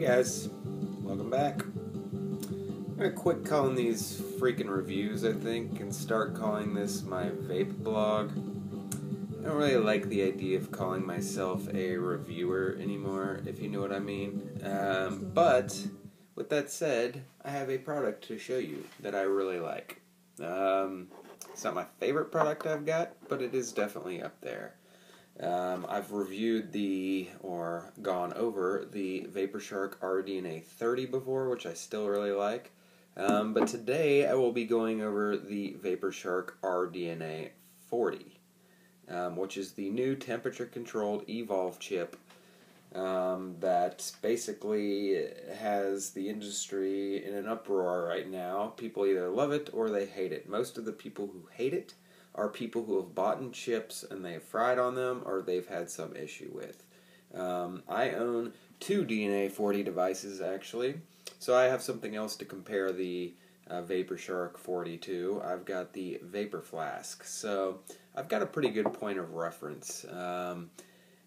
guys, welcome back. I'm gonna quit calling these freaking reviews, I think, and start calling this my vape blog. I don't really like the idea of calling myself a reviewer anymore, if you know what I mean. But with that said, I have a product to show you that I really like. It's not my favorite product I've got, but it is definitely up there. I've reviewed or gone over the VaporShark Rndna 30 before, which I still really like. But today I will be going over the VaporShark Rndna 40, which is the new temperature-controlled evolve chip that basically has the industry in an uproar right now. People either love it or they hate it. Most of the people who hate it are people who have bought chips and they have fried on them or they've had some issue with. I own two DNA 40 devices actually, so I have something else to compare the VaporShark 40 to. I've got the Vapor Flask, so I've got a pretty good point of reference.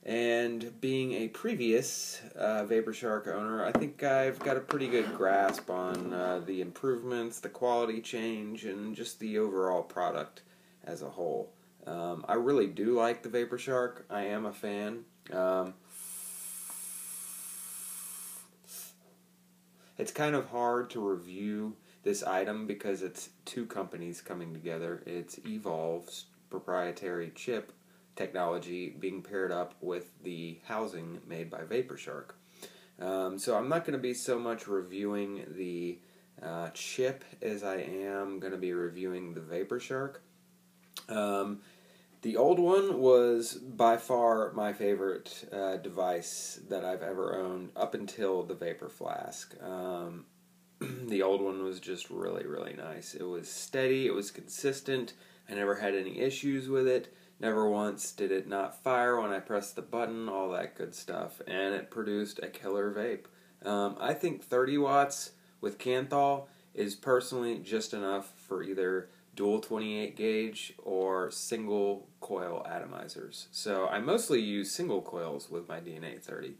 And being a previous VaporShark owner, I think I've got a pretty good grasp on the improvements, the quality change, and just the overall product as a whole. I really do like the VaporShark. I am a fan. It's kind of hard to review this item because it's two companies coming together. It's Evolve's proprietary chip technology being paired up with the housing made by VaporShark. So I'm not going to be so much reviewing the chip as I am going to be reviewing the VaporShark. The old one was by far my favorite device that I've ever owned up until the Vapor Flask. The old one was just really, really nice. It was steady, it was consistent, I never had any issues with it, never once did it not fire when I pressed the button, all that good stuff, and it produced a killer vape. I think 30 watts with Kanthal is personally just enough for either dual 28 gauge or single coil atomizers. So I mostly use single coils with my DNA 30.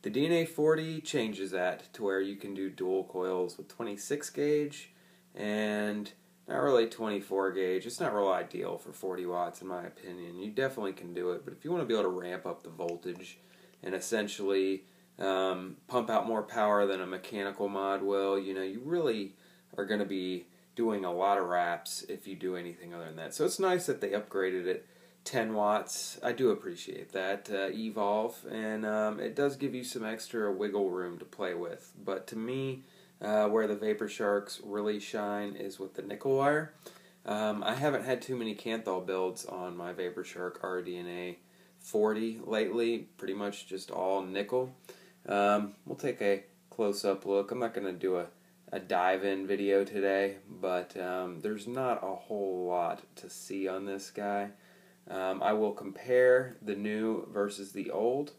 The DNA 40 changes that to where you can do dual coils with 26 gauge and not really 24 gauge. It's not real ideal for 40 watts in my opinion. You definitely can do it, but if you want to be able to ramp up the voltage and essentially pump out more power than a mechanical mod will, you really are going to be doing a lot of wraps if you do anything other than that. So it's nice that they upgraded it 10 watts. I do appreciate that, Evolve, and it does give you some extra wiggle room to play with. But to me, where the VaporSharks really shine is with the nickel wire. I haven't had too many Kanthal builds on my VaporShark Rndna 40 lately, pretty much just all nickel. We'll take a close-up look. I'm not going to do a dive-in video today, but there's not a whole lot to see on this guy. I will compare the new versus the old.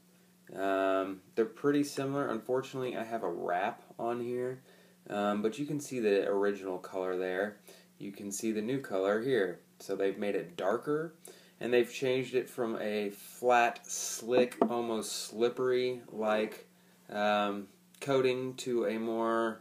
They're pretty similar. Unfortunately, I have a wrap on here, but you can see the original color there. You can see the new color here. So they've made it darker, and they've changed it from a flat, slick, almost slippery-like coating to a more,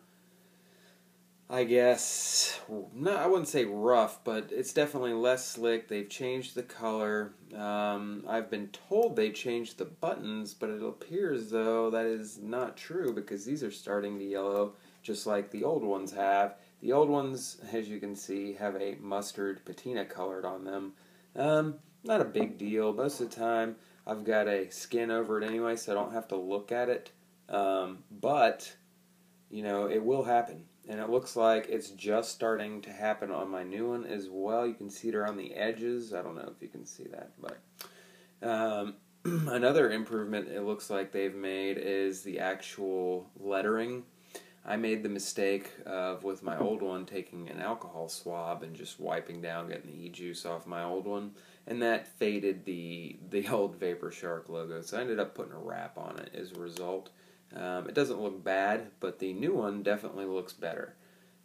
I guess, I wouldn't say rough, but it's definitely less slick. They've changed the color. I've been told they changed the buttons, but it appears, though, that is not true because these are starting to yellow just like the old ones have. The old ones, as you can see, have a mustard patina colored on them. Not a big deal. Most of the time, I've got a skin over it anyway, so I don't have to look at it. But, it will happen. And it looks like it's just starting to happen on my new one as well. You can see it around the edges. I don't know if you can see that, but another improvement it looks like they've made is the actual lettering. I made the mistake of, with my old one, taking an alcohol swab and just wiping down, getting the e-juice off my old one, and that faded the old VaporShark logo, so I ended up putting a wrap on it as a result. It doesn't look bad, but the new one definitely looks better.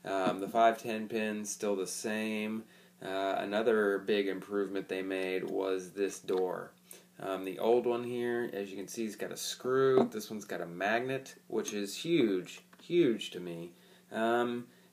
The 510 pin's still the same. Another big improvement they made was this door. The old one here, as you can see, has got a screw. This one's got a magnet, which is huge, huge to me.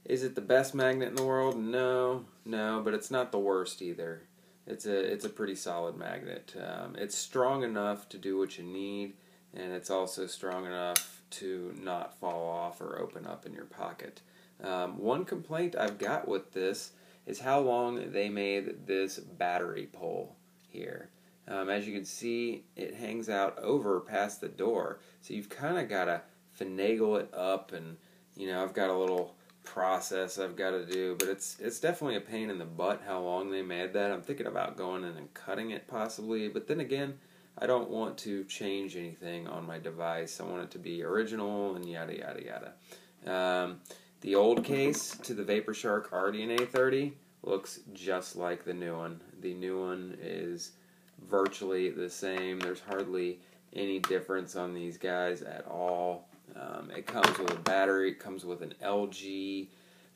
Is it the best magnet in the world? No, but it's not the worst either. It's a pretty solid magnet. It's strong enough to do what you need, and it's also strong enough to not fall off or open up in your pocket. One complaint I've got with this is how long they made this battery pole here. As you can see, it hangs out over past the door, so you've kind of got to finagle it up, and I've got a little process I've got to do, but it's definitely a pain in the butt how long they made that. I'm thinking about going in and cutting it possibly, but then again, I don't want to change anything on my device. I want it to be original and yada yada yada. The old case to the VaporShark Rndna 30 looks just like the new one. The new one is virtually the same. There's hardly any difference on these guys at all. It comes with a battery. It comes with an LG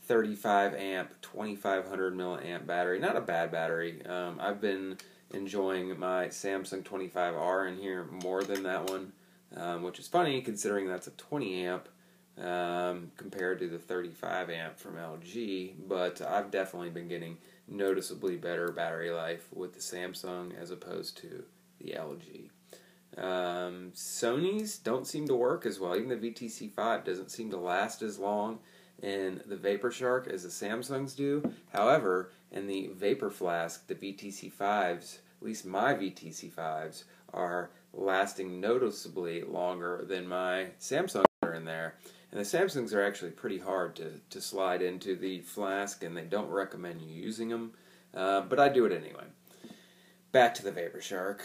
35 amp 2500 milliamp battery. Not a bad battery. I've been enjoying my Samsung 25R in here more than that one, which is funny considering that's a 20 amp compared to the 35 amp from LG, but I've definitely been getting noticeably better battery life with the Samsung as opposed to the LG. Sony's don't seem to work as well. Even the VTC5 doesn't seem to last as long in the VaporShark as the Samsungs do. However, in the Vapor Flask, the VTC5s, at least my VTC5s, are lasting noticeably longer than my Samsungs are in there. And the Samsungs are actually pretty hard to slide into the flask, and they don't recommend you using them, but I do it anyway. Back to the VaporShark.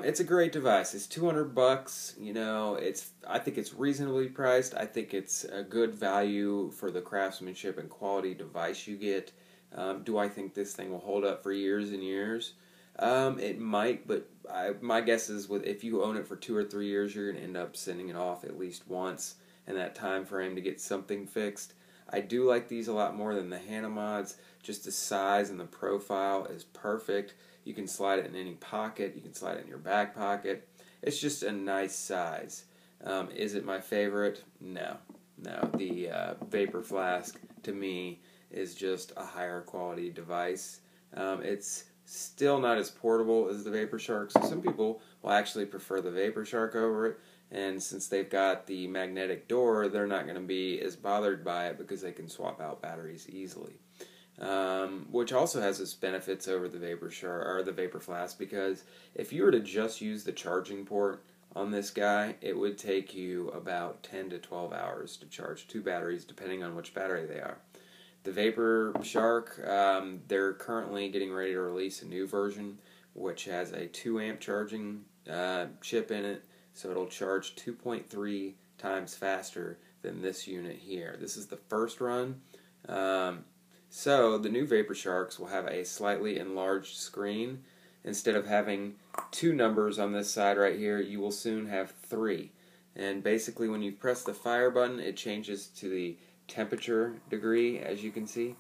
It's a great device. It's $200. I think it's reasonably priced. I think it's a good value for the craftsmanship and quality device you get. Do I think this thing will hold up for years and years? It might, but my guess is if you own it for 2 or 3 years, you're going to end up sending it off at least once in that time frame to get something fixed. I do like these a lot more than the Rndna. Just the size and the profile is perfect. You can slide it in any pocket. You can slide it in your back pocket. It's just a nice size. Is it my favorite? No. The Vapor Flask, to me, is just a higher quality device. It's still not as portable as the VaporShark, so some people will actually prefer the VaporShark over it. And since they've got the magnetic door, they're not going to be as bothered by it because they can swap out batteries easily. Which also has its benefits over the VaporShark or the Vapor Flask, because if you were to just use the charging port on this guy, it would take you about 10 to 12 hours to charge 2 batteries, depending on which battery they are. The VaporShark, they're currently getting ready to release a new version, which has a 2 amp charging chip in it. So it'll charge 2.3 times faster than this unit here. This is the first run. So the new VaporSharks will have a slightly enlarged screen. Instead of having 2 numbers on this side right here, you will soon have 3. And basically when you press the fire button, it changes to the temperature degree, as you can see.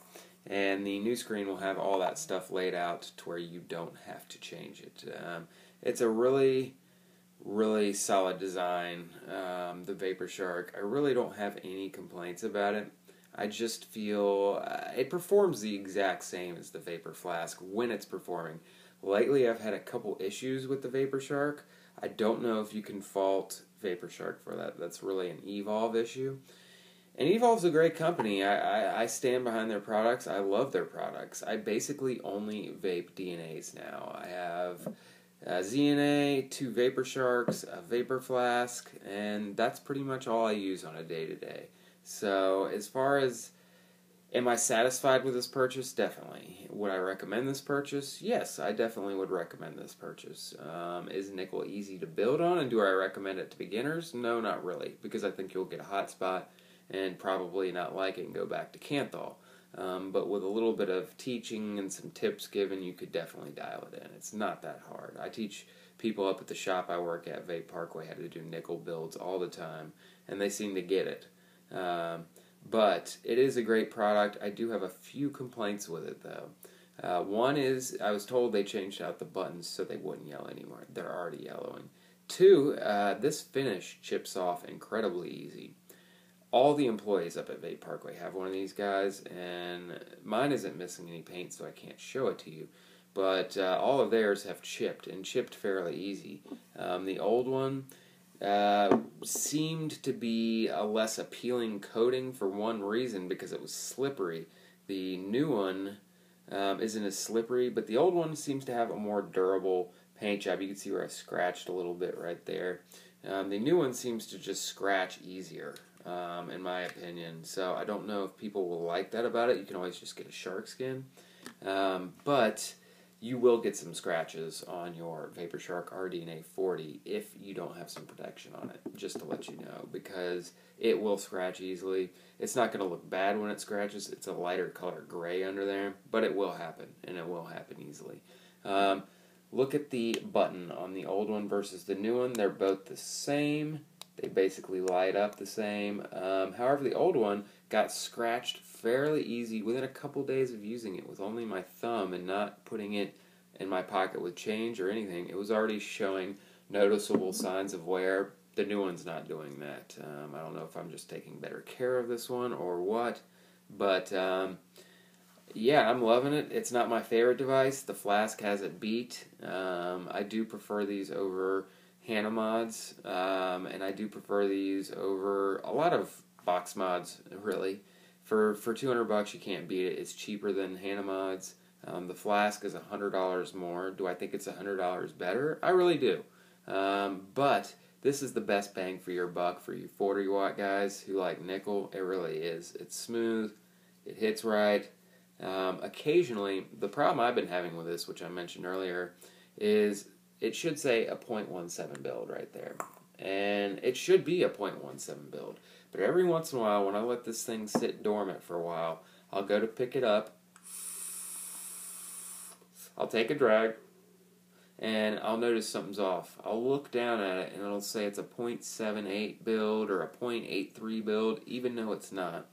And the new screen will have all that stuff laid out to where you don't have to change it. It's a really solid design, the VaporShark. I really don't have any complaints about it. I just feel it performs the exact same as the Vapor Flask when it's performing. Lately I've had a couple issues with the VaporShark. I don't know if you can fault VaporShark for that. That's really an Evolve issue. And Evolve's a great company. I stand behind their products. I love their products. I basically only vape DNAs now. I have ZNA, 2 VaporSharks, a Vapor Flask, and that's pretty much all I use on a day-to-day. So as far as, am I satisfied with this purchase? Definitely. Would I recommend this purchase? Yes, I definitely would recommend this purchase. Is nickel easy to build on, and do I recommend it to beginners? No, not really, because I think you'll get a hot spot and probably not like it and go back to Kanthal. But with a little bit of teaching and some tips given, you could definitely dial it in. It's not that hard. I teach people up at the shop I work at, Vape Parkway, how to do nickel builds all the time, and they seem to get it. But it is a great product. I do have a few complaints with it, though. One is, I was told they changed out the buttons so they wouldn't yell anymore. They're already yellowing. Two, this finish chips off incredibly easy. All the employees up at Vape Parkway have one of these guys, and mine isn't missing any paint, so I can't show it to you. But all of theirs have chipped, and chipped fairly easy. The old one seemed to be a less appealing coating for one reason, because it was slippery. The new one isn't as slippery, but the old one seems to have a more durable paint job. You can see where I scratched a little bit right there. The new one seems to just scratch easier, in my opinion. So I don't know if people will like that about it. You can always just get a shark skin. But you will get some scratches on your Vapor Shark Rndna 40 if you don't have some protection on it, just to let you know, because it will scratch easily. It's not going to look bad when it scratches. It's a lighter color gray under there, but it will happen, and it will happen easily. Look at the button on the old one versus the new one. They're both the same. They basically light up the same. However, the old one got scratched fairly easy within a couple days of using it with only my thumb and not putting it in my pocket with change or anything. It was already showing noticeable signs of wear. The new one's not doing that. I don't know if I'm just taking better care of this one or what, but yeah, I'm loving it. It's not my favorite device. The Flask has it beat. I do prefer these over Rndna mods, and I do prefer these over a lot of box mods, really. For $200, you can't beat it. It's cheaper than Rndna mods. The Flask is $100 more. Do I think it's $100 better? I really do. But this is the best bang for your buck for you 40-watt guys who like nickel. It really is. It's smooth. It hits right. Occasionally, the problem I've been having with this, which I mentioned earlier, is it should say a .17 build right there. And it should be a .17 build. But every once in a while, when I let this thing sit dormant for a while, I'll go to pick it up. I'll take a drag, and I'll notice something's off. I'll look down at it, and it'll say it's a .78 build or a .83 build, even though it's not.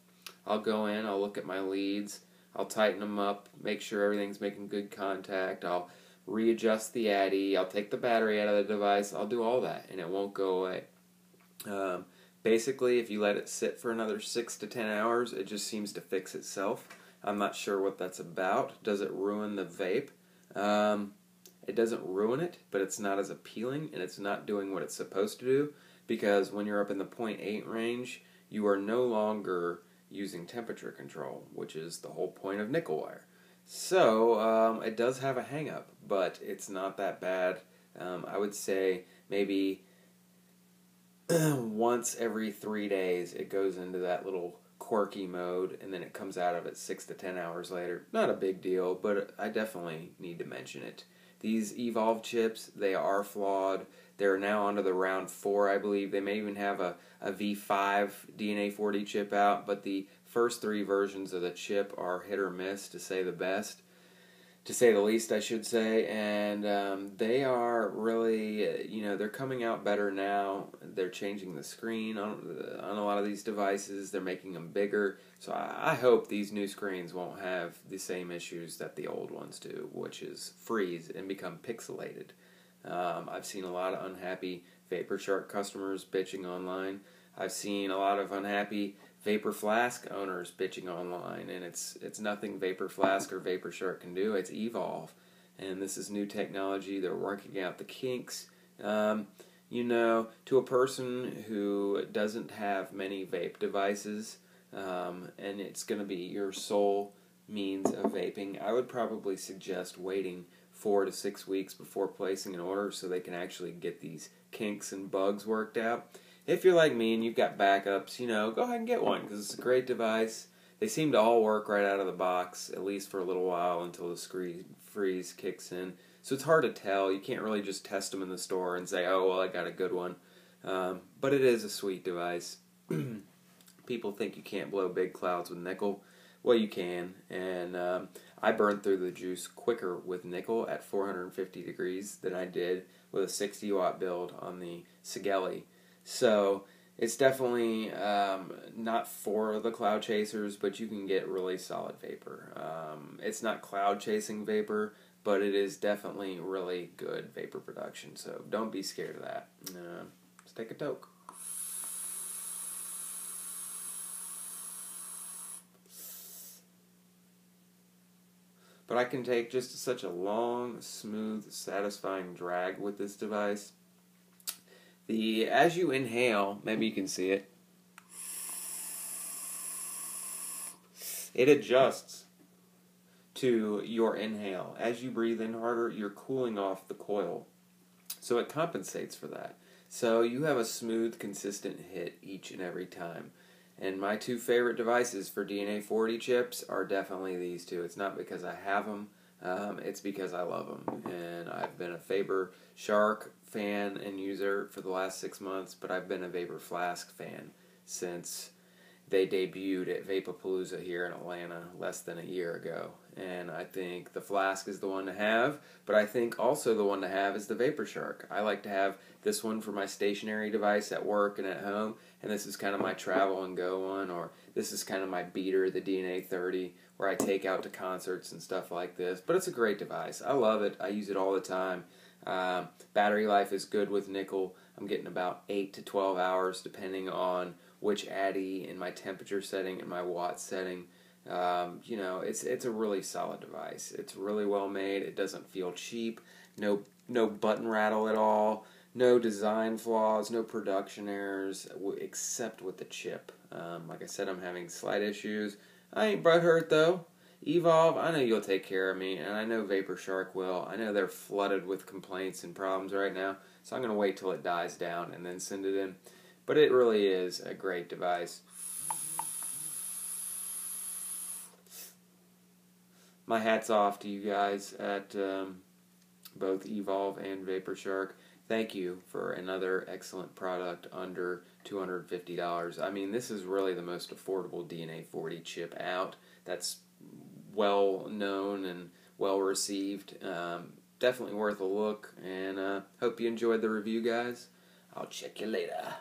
I'll go in, I'll look at my leads, I'll tighten them up, make sure everything's making good contact, I'll readjust the addy, I'll take the battery out of the device, I'll do all that, and it won't go away. Basically, if you let it sit for another 6 to 10 hours, it just seems to fix itself. I'm not sure what that's about. Does it ruin the vape? It doesn't ruin it, but it's not as appealing, and it's not doing what it's supposed to do, because when you're up in the .8 range, you are no longer using temperature control, which is the whole point of nickel wire. So, it does have a hang-up, but it's not that bad. I would say maybe once every 3 days it goes into that little quirky mode, and then it comes out of it 6 to 10 hours later. Not a big deal, but I definitely need to mention it. These Evolve chips, they are flawed. They're now onto the round 4, I believe. They may even have a V5 DNA 40 chip out, but the first 3 versions of the chip are hit or miss, to say the best. To say the least, I should say. And they are really, they're coming out better now. They're changing the screen on a lot of these devices. They're making them bigger. So I hope these new screens won't have the same issues that the old ones do, which is freeze and become pixelated. I've seen a lot of unhappy Vapor Shark customers bitching online. I've seen a lot of unhappy Vapor Flask owners bitching online, and it's nothing Vapor Flask or Vapor Shark can do. It's Evolve, and this is new technology. They're working out the kinks. To a person who doesn't have many vape devices, and it's going to be your sole means of vaping, I would probably suggest waiting 4 to 6 weeks before placing an order so they can actually get these kinks and bugs worked out. If you're like me and you've got backups, go ahead and get one, because it's a great device. They seem to all work right out of the box, at least for a little while until the freeze kicks in. So it's hard to tell. You can't really just test them in the store and say, oh, well, I got a good one. But it is a sweet device. People think you can't blow big clouds with nickel. Well, you can, and I burned through the juice quicker with nickel at 450 degrees than I did with a 60-watt build on the Sigelli. So It's definitely not for the cloud chasers, but you can get really solid vapor. It's not cloud chasing vapor, but it is definitely really good vapor production. So don't be scared of that. Let's take a toke. But I can take just such a long, smooth, satisfying drag with this device. As you inhale, maybe you can see it, it adjusts to your inhale. As you breathe in harder, you're cooling off the coil. So it compensates for that. So you have a smooth, consistent hit each and every time. And my two favorite devices for DNA 40 chips are definitely these two. It's not because I have them, it's because I love them. And I've been a Faber Shark fan and user for the last 6 months, but I've been a Vapor Flask fan since they debuted at Vapapalooza here in Atlanta less than a year ago. And I think the Flask is the one to have, but I think also the one to have is the Vapor Shark. I like to have this one for my stationary device at work and at home, and this is kind of my travel and go one, or this is kind of my beater, the DNA 30, where I take out to concerts and stuff like this. But it's a great device. I love it. I use it all the time. Battery life is good with nickel. I'm getting about 8 to 12 hours depending on which addy and my temperature setting and my watt setting. It's a really solid device. It's really well made. It doesn't feel cheap. No button rattle at all. No design flaws. No production errors, except with the chip. Like I said, I'm having slight issues. I ain't butthurt though. Evolve, I know you'll take care of me, and I know Vapor Shark will. I know they're flooded with complaints and problems right now, so I'm going to wait till it dies down and then send it in. But it really is a great device. My hat's off to you guys at both Evolve and Vapor Shark. Thank you for another excellent product under $250. I mean, this is really the most affordable DNA 40 chip out. That's well known and well received. Definitely worth a look, and hope you enjoyed the review, guys. I'll check you later.